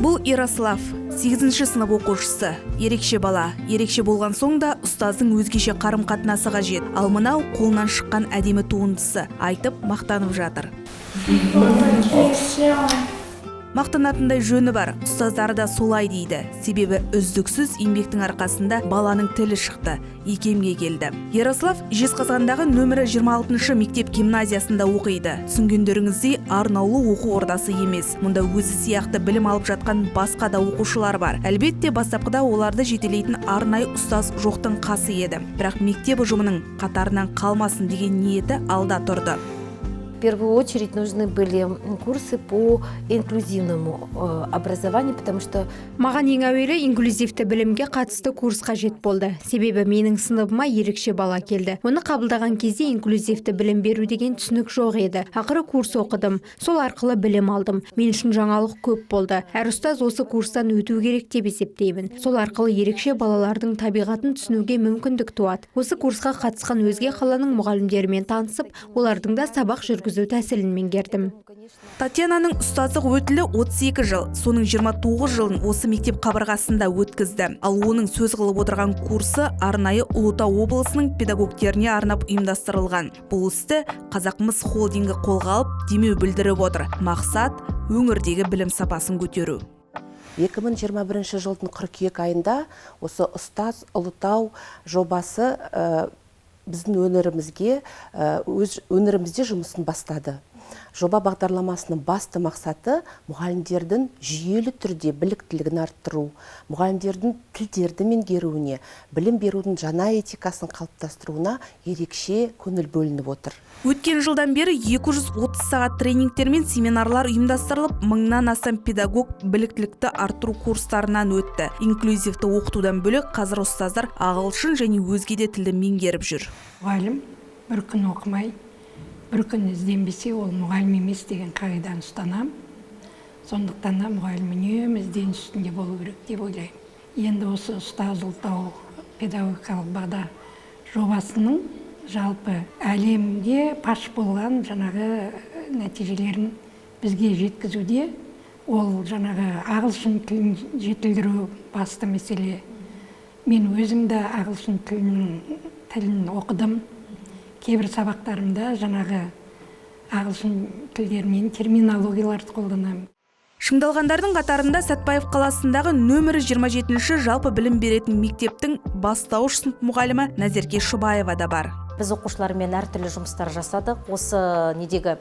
Бұл Ярослав, 8-ші сынып оқушысы. Ерекше бала. Ерекше болған соң да ұстаздың өзгеше қарым-қатынасы қажет. Ал мынау қолынан шыққан әдемі туындысы. Айтып, мақтанып жатыр. Мақтанатындай жөні бар, ұстаздары да солай дейді. Себебі үздіксіз еңбектің арқасында баланың тілі шықты, икемге келді. Ярослав Жезқазғандағы нөмірі 26-шы мектеп гимназиясында оқиды. Түсінгендеріңіздей арнаулы оқу ордасы емес. Мұнда өзі сияқты білім алып жатқан басқа да оқушылар бар. Әлбетте бастапқыда оларды жетелейтін арнайы ұстаз жоқтың қасы еді. Бірақ мектеп ұжымының қатарынан қалмасын деген ниеті алда тұрды. В первую очередь нужны были курсы по инклюзивному образованию, потому что маған ең әуелі инклюзивті білімге қатысты курс қажет болды. Себебі менің сыныбыма ерекше бала келді. Оны қабылдаған кезде инклюзивті білім беру деген түсінік жоқ еді. Ақыры курс оқыдым. Сол арқылы білім алдым. Мен үшін жаңалық көп болды. Әр ұстаз осы курстан өту керек деп есептеймін. Сол арқылы ерекше балалардың табиғатын түсінуге мүмкіндік туады. Осы курсқа қатысқан өзге қаланың мұғалімдерімен танысып, олардың да сабақ жүргізу тәсілін меңгердім. Татьянаның ұстаздық өтілі 32 жыл, соның 29 жылын осы мектеп қабырғасында өткізді. Ал оның сөз қылып отырған курсы арнайы Ұлытау облысының педагогтеріне арнап ұйымдастырылған. Бұл істі Қазақмыс холдингі қолға алып, демеу білдіріп отыр. Мақсат өңірдегі білім сапасын көтеру. 2021 жылдың қыркүйек айында осы ұстаз Ұлытау жобасы біздің өңірімізде жұмысын бастады. Жоба бағдарламасының басты мақсаты мұғалімдердің жүйелі түрде біліктілігін арттыру, мұғалімдердің тілдерді меңгеруіне, білім берудің жаңа этикасын қалыптастыруына ерекше көңіл бөлініп отыр. Өткен жылдан бері 230 сағат тренингтер мен семинарлар ұйымдастырылып, 1000-нан астам педагог біліктілікті арттыру курстарынан өтті. Инклюзивті оқытудан бөлек қазір ұстаздар ағылшын және өзге де тілді меңгеріп жүр. Мұғалім бір күн оқымай, бір күн ізденбесе, ол мұғалім емес деген қағиданы ұстанам. Сондықтан да мұғалім үнемі ізденіс үстінде болу керек деп ойлаймын. Енді осы ұстаз Ұлытау педагогикалық бағдар жобасының жалпы әлемге паш болған жаңағы нәтижелерін бізге жеткізуде, ол жаңағы ағылшын тілін жетілдіру басты мәселе. Мен өзімді ағылшын тілін оқыдым. Кейбір сабақтарымда жаңағы ағылшын тілдерінен терминологияларды қолданамын. Шыңдалғандардың қатарында Сәтпаев қаласындағы нөмірі 27-ші жалпы білім беретін мектептің бастауыш сынып мұғалімі Назерке Шубаева да бар. Біз оқушылармен әртүрлі жұмыстар жасадық. Осы недегі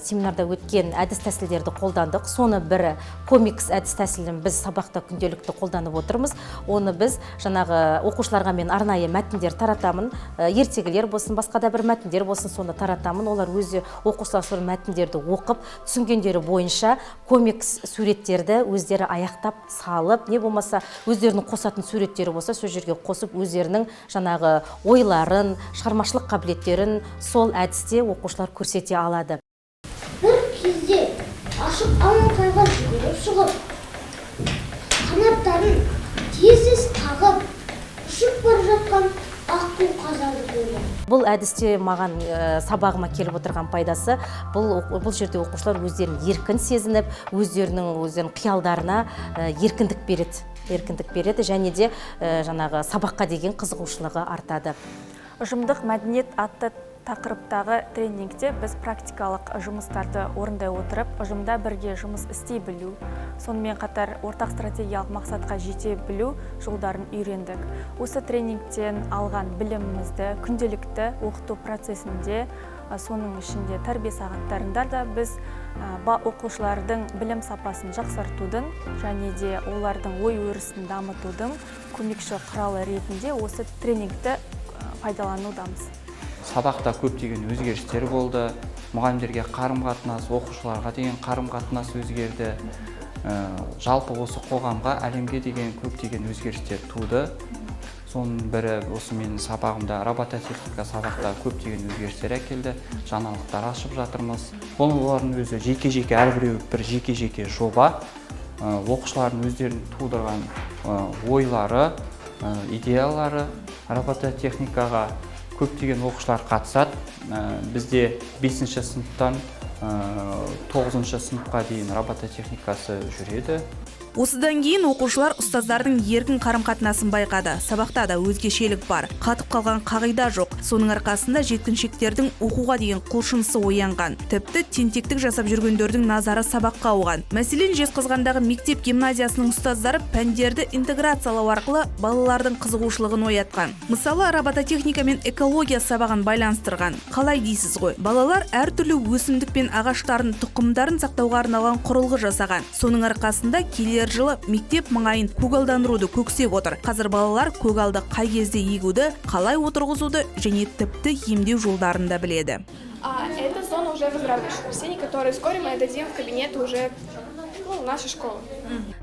семинарда өткен әдіс тәсілдерді қолдандық. Соны бірі комикс әдіс тәсілін біз сабақта күнделікті қолданып отырмыз. Оны біз жаңағы оқушыларға мен арнайы мәтіндер таратамын. Ертегілер болсын, басқа да бір мәтіндер болсын, соны таратамын. Олар өзі оқушылар сол мәтіндерді оқып, түсінгендері бойынша комикс суреттерді өздері аяқтап салып, не болмаса өздерінің қосатын суреттері болса, сол жерге қосып өздерінің жаңағы ойларын, шығармашылық қабілеттерін сол әдісте оқушылар көрсете алады. Бір кезде ашық алаңқайға жүгіріп шығып, қанаттарын тез тағып, ұшып бара жатқан аққу қазанды көрдім. Бұл әдісте маған сабағыма келіп отырған пайдасы, бұл жерде оқушылар өздерін еркін сезініп, өздерінің қиялдарына еркіндік береді және де жаңағы сабаққа деген қызығушылығы артады. Ұжымдық мәдениет атты тақырыптағы тренингте біз практикалық жұмыстарды орындай отырып, ұжымда бірге жұмыс істей білу, сонымен қатар ортақ стратегиялық мақсатқа жете білу жолдарын үйрендік. Осы тренингтен алған білімімізді күнделікті оқыту процесінде, соның ішінде тәрбие сағаттарында да біз оқушылардың білім сапасын жақсартудың және де олардың ой өрісін дамытудың көмекші құралы ретінде осы тренингті пайдаланудамыз. Сабақта көптеген өзгерістер болды. Мұғалімдерге қарым-қатынас, оқушыларға деген қарым-қатынас өзгерді. Жалпы осы қоғамға, әлемге деген көптеген өзгерістер туды. Соның бірі осы менің сабағымда, робототехника сабақта көптеген өзгерістер әкелді. Жаңалықтар ашып жатырмыз. Олардың өзі жеке-жеке, әрбіреуі бір жеке-жеке жоба. Оқушылардың өздерін тудырған ойлары, идеялары робототехникаға көптеген оқушылар қатысады. Бізде 5-ші сыныптан 9-ші сыныпқа дейін робототехникасы жүреді. Осыдан кейін оқушылар ұстаздардың еркін қарым-қатынасын байқады. Сабақта да өзгешелік бар. Қатып қалған қағида жоқ. Соның арқасында жеткіншектердің оқуға деген құлшынысы оянған. Тіпті тентектік жасап жүргендердің назары сабаққа ауған. Мәселен, Жезқазғандағы мектеп гимназиясының ұстаздары пәндерді интеграциялау арқылы балалардың қызығушылығын оятқан. Мысалы, робототехника мен экология сабағын байланыстырған. Қалай дейсіз ғой? Балалар әртүрлі өсімдік пен ағаштардың тұқымдарын сақтауға арналған құрылғы жасаған. Соның арқасында келер жылы мектеп маңайын көгалдандыруды көксеп отыр. Қазір балалар көгалды қай кезде егуді, қалай отырғызуды және тіпті емдеу жолдарын да біледі. Эта зона уже выздоравливающих растений, которые вскоре мы отдадим в кабинет уже нашей школы.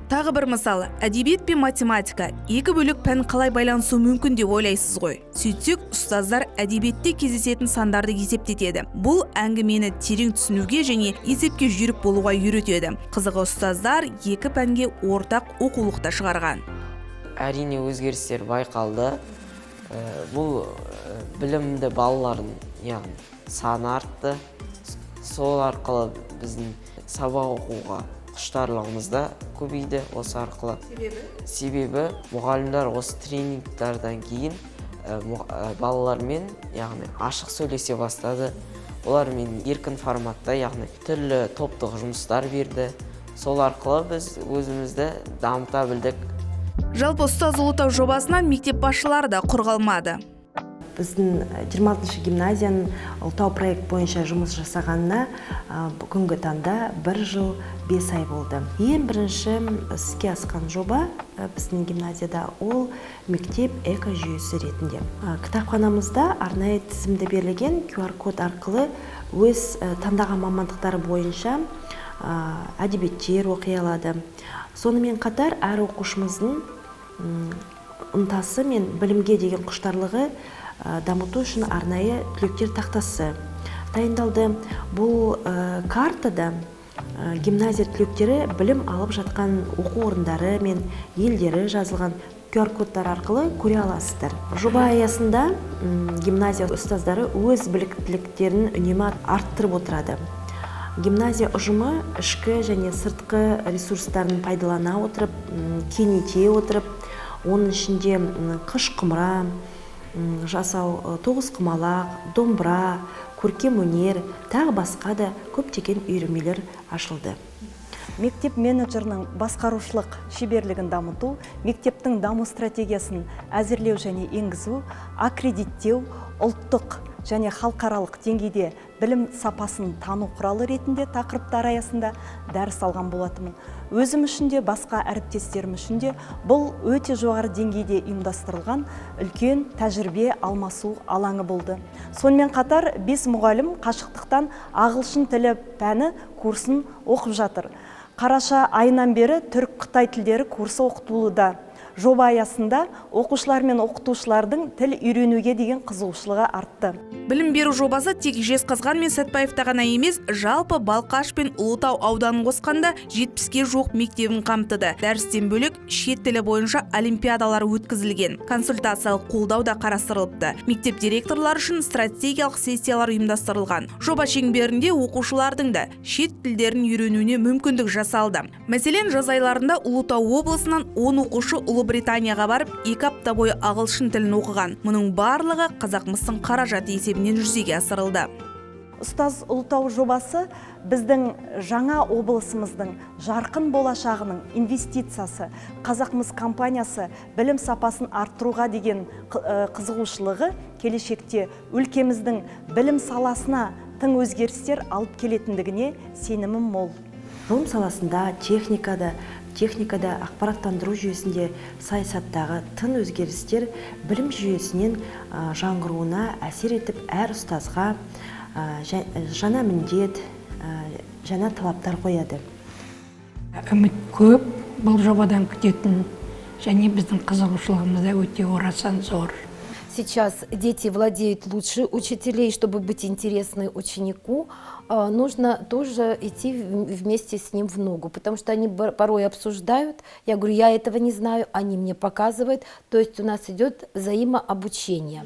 Тағы бір мысалы, әдебиет пен математика екі бөлек пән қалай байланысу мүмкін деп ойлайсыз ғой. Сөйтсек, ұстаздар әдебиетте кездесетін сандарды есептетеді. Бұл әңгімені терең түсінуге және есепке жүйрік болуға үйретеді. Қызығы, ұстаздар екі пәнге ортақ оқулықта шығарған. Әрине өзгерістер байқалды. Бұл білімді балалардың саны артты. Сол арқылы біздің сабақ оқуға құштарлығымыз да көбейді осы арқылы. Себебі мұғалімдер осы тренингтерден кейін балалармен ашық сөйлесе бастады. Олармен еркін форматта, түрлі топтық жұмыстар берді. Сол арқылы біз өзімізді дамыта білдік. Жалпы ұстаз ұлытау жобасынан мектеп басшылары да құр қалмады. Біздің 26-шы гимназияның ұлытау проект бойынша жұмыс жасағанына бүгінгі таңда 1 жыл 5 ай болды. Ең бірінші іске асқан жоба біздің гимназияда ол мектеп экожүйесі ретінде. Кітапханамызда арнайы тізімді берілген QR-код арқылы өз таңдаған мамандықтары бойынша әдебиеттер оқи алады. Сонымен қатар әр оқушымыздың ынтасы мен білімге деген құштарлығы дамыту үшін арнайы түлектер тақтасы дайындалды. Бұл картада гимназия түлектері білім алып жатқан оқу орындары мен елдері жазылған QR-кодтар арқылы көре аласыздар. Жоба аясында гимназия ұстаздары өз біліктіліктерін үнемі арттырып отырады. Гимназия ұжымы ішкі және сыртқы ресурстарын пайдалана отырып, кеңейте отырып, оның ішінде қыш құмыра, жасау тоғызқұмалақ, домбыра, көркем өнер, тағы басқа да көптеген үйірмелер ашылды. Мектеп менеджерінің басқарушылық шеберлігін дамыту, мектептің даму стратегиясын әзірлеу және енгізу, аккредиттеу, ұлттық және халықаралық деңгейде білім сапасын тану құралы ретінде тақырыптар аясында дәріс алған болатымын. Өзім үшін де, басқа әріптестерім үшін де бұл өте жоғары деңгейде ұйымдастырылған үлкен тәжірибе алмасу алаңы болды. Сонымен қатар 5 мұғалім қашықтықтан ағылшын тілі пәні курсын оқып жатыр. Қараша айынан бері түрік-қытай тілдері курсы оқытылуда. Жоба аясында оқушылар мен оқытушылардың тіл үйренуге деген қызығушылығы артты. Білім беру жобасы тек Жезқазған мен Сәтпаевта ғана емес, жалпы Балқаш пен Ұлытау ауданын қосқанда 70-ге жоқ мектебін қамтыды. Дәрістен бөлек шет тілі бойынша олимпиадалар өткізілген. Консультациялық қолдау да қарастырылыпты. Мектеп директорлары үшін стратегиялық сессиялар ұйымдастырылған. Жоба шеңберінде оқушылардың да шет тілдерін үйренуіне мүмкіндік жасалды. Мәселен, жаз айларында Ұлытау облысынан 10 оқушы Ұлыбританияға барып, 2 апта бойы ағылшын тілін оқыған. Мұның барлығы Қазақмыстың қаражаты есебінен жүзеге асырылды. Ұстаз Ұлытау жобасы біздің жаңа облысымыздың жарқын болашағының инвестициясы, Қазақмыс компаниясы білім сапасын арттыруға деген қызығушылығы келешекте өлкеміздің білім саласына тың өзгерістер алып келетіндігіне сенімім мол. Ғылым саласында, техникада, ақпараттандыру жүйесінде, саясаттағы тың өзгерістер білім жүйесінен жаңғыруына әсер етіп, әр ұстазға жаңа міндет, жаңа талаптар қояды. Үміт көп бұл жобадан күтетін, және біздің қызығушылығымыз да өте орасан зор. сейчас дети владеют лучше учителей, чтобы быть интересной ученику, нужно тоже идти вместе с ним в ногу, потому что они порой обсуждают. Я говорю, я этого не знаю, они мне показывают. То есть у нас идет взаимообучение.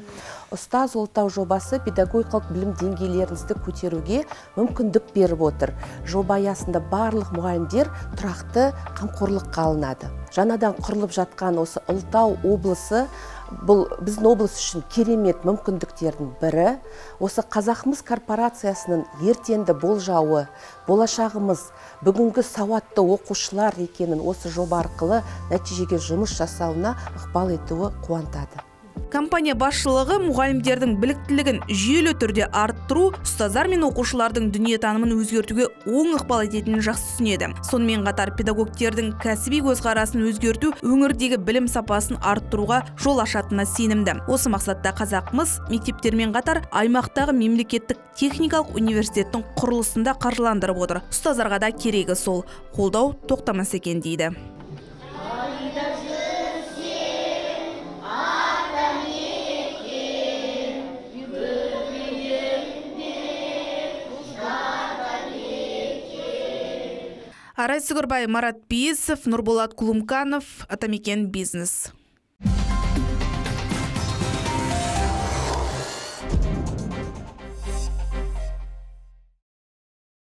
Ұстаз ұлттау жобасы педагогикалық білім деңгейлеріңізді көтеруге мүмкіндік беріп отыр. Жоба аясында барлық мұғалімдер тұрақты қамқорлыққа алынады. Жаңадан құрылып жатқан осы Ұлытау облысы бұл біздің облыс үшін керемет мүмкіндіктердің бірі. Осы Қазақмыс корпорациясының ертеңді болжауы, болашағымыз бүгінгі сауатты оқушылар екенін осы жоба арқылы нәтижеге жұмыс жасауына ықпал етуі қуантады. Компания басшылығы мұғалімдердің біліктілігін жүйелі түрде арттыру, ұстаздар мен оқушылардың дүниетанымын өзгертуге оң ықпал ететінін жақсы түсінеді. Сонымен қатар педагогтердің кәсіби көзқарасын өзгерту өңірдегі білім сапасын арттыруға жол ашатынына сенімді. Осы мақсатта Қазақмыс мектептермен қатар аймақтағы мемлекеттік техникалық университеттің құрылысында қаржыландырып отыр. Ұстаздарға да керегі сол. Қолдау тоқтамас екен дейді. Арай Сүгірбай, Марат Бейсов, Нұрболат Кулумканов, Атамекен бизнес.